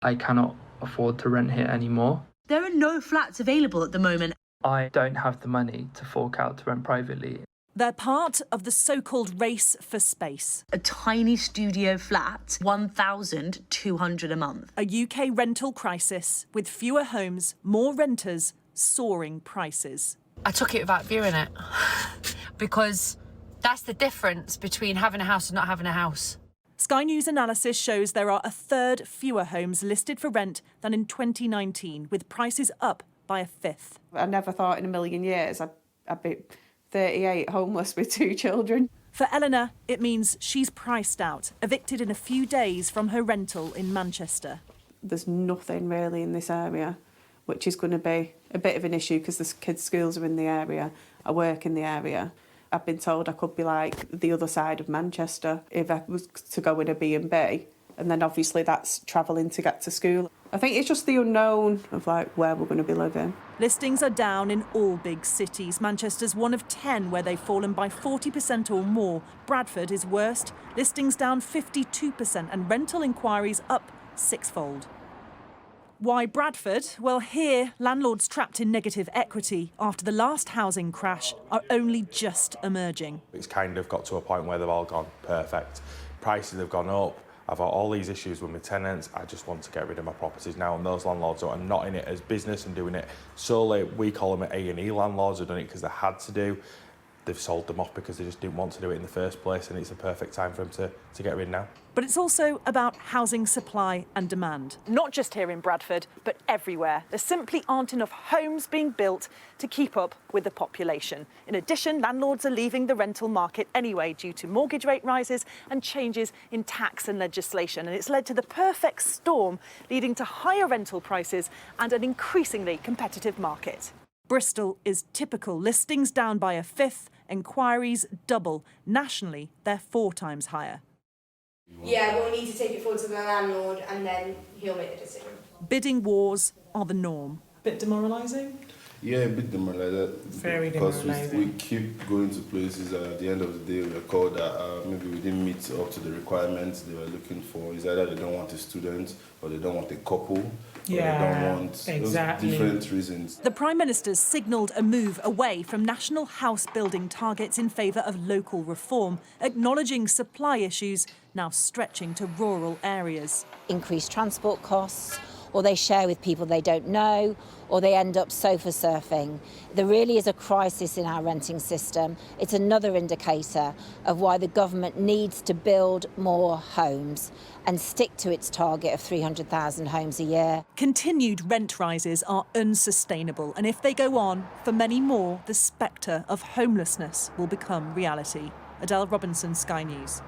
I cannot afford to rent here anymore. There are no flats available at the moment. I don't have the money to fork out to rent privately. They're part of the so-called race for space. A tiny studio flat, $1,200 a month. A UK rental crisis with fewer homes, more renters, soaring prices. I took it without viewing it because that's the difference between having a house and not having a house. Sky News analysis shows there are a third fewer homes listed for rent than in 2019, with prices up by a fifth. I never thought in a million years I'd be 38, homeless with 2 children. For Eleanor, it means she's priced out, evicted in a few days from her rental in Manchester. There's nothing really in this area, which is going to be a bit of an issue because the kids' schools are in the area, I work in the area. I've been told I could be like the other side of Manchester if I was to go in a B&B, and then obviously that's travelling to get to school. I think it's just the unknown of like where we're going to be living. Listings are down in all big cities. Manchester's one of 10 where they've fallen by 40% or more. Bradford is worst, listings down 52% and rental inquiries up 6-fold. Why Bradford? Well, here, landlords trapped in negative equity after the last housing crash are only just emerging. It's kind of got to a point where they've all gone perfect. Prices have gone up. I've got all these issues with my tenants. I just want to get rid of my properties now. And those landlords who are not in it as business and doing it solely, we call them A&E landlords, who've done it because they had to do. They've sold them off because they just didn't want to do it in the first place, and it's a perfect time for them to get rid now. But it's also about housing supply and demand. Not just here in Bradford, but everywhere. There simply aren't enough homes being built to keep up with the population. In addition, landlords are leaving the rental market anyway due to mortgage rate rises and changes in tax and legislation. And it's led to the perfect storm, leading to higher rental prices and an increasingly competitive market. Bristol is typical. Listings down by a fifth, inquiries double. Nationally, they're 4 times higher. Yeah, we'll need to take it forward to the landlord and then he'll make the decision. Bidding wars are the norm. Bit demoralising? Yeah, a bit demoralising. Very because demoralising. we keep going to places and at the end of the day we're called that maybe we didn't meet up to the requirements they were looking for. It's either they don't want a student or they don't want a couple. Yeah, they don't want exactly. those different reasons. The Prime Minister's signalled a move away from national house building targets in favour of local reform, acknowledging supply issues now stretching to rural areas. Increased transport costs, or they share with people they don't know, or they end up sofa surfing. There really is a crisis in our renting system. It's another indicator of why the government needs to build more homes and stick to its target of 300,000 homes a year. Continued rent rises are unsustainable, and if they go on, for many more, the spectre of homelessness will become reality. Adele Robinson, Sky News.